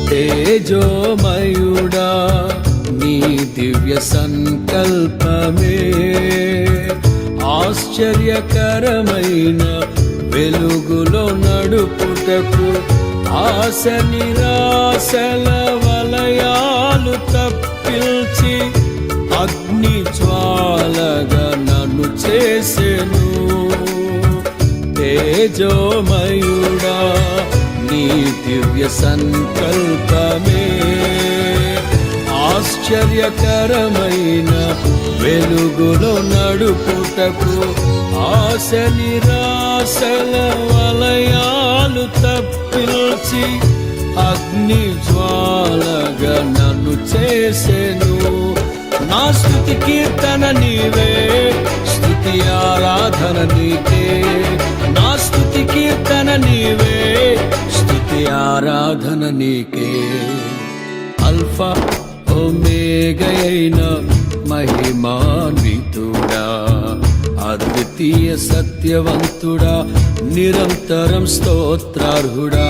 తేజోమయుడా నీ దివ్య సంకల్పమే ఆశ్చర్యకరమైన వెలుగులో నడుపుటకు ఆశ నిరాశల వలయాలు తప్పిల్చి అగ్ని జ్వాలగా నన్ను చేసెను. తేజోమయుడా నీ దివ్య సంకల్పమే ఆశ్చర్యకరమైన వెలుగులో నడుపుటకు ఆశ నిరాశల వలయాలు తప్పిల్చి అగ్ని జ్వాలగా నన్ను చేసెను. నా స్తుతి కీర్తన నీవే, స్తుతి ఆరాధన నీకే. నా స్తుతి కీర్తన నీవే, స్తుతి ఆరాధన నీకే. అల్ఫా ఒమేగైన మహిమాన్వితుడా అద్వితీయ సత్యవంతుడా నిరంతరం స్తోత్రార్హుడా.